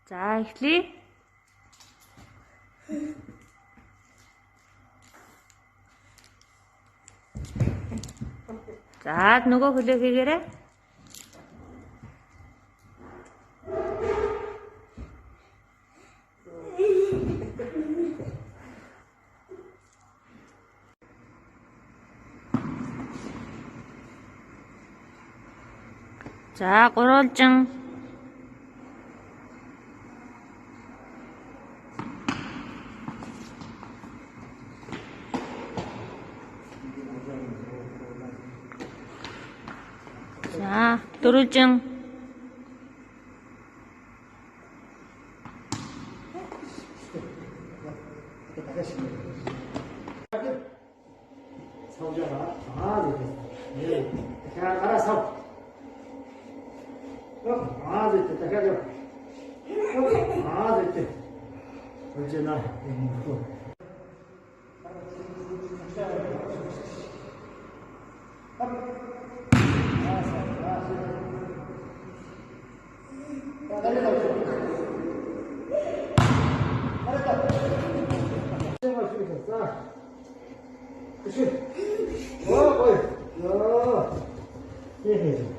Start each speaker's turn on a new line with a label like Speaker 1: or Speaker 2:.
Speaker 1: За эхлэе. За нөгөө хөлөө хийгээрэй. За гурвалжин. За дөрвөлжин.
Speaker 2: 서우자가 이렇게 자 갈아서 이렇게 해줘 이렇게 언제나 그렇지. 거의. 야. 예.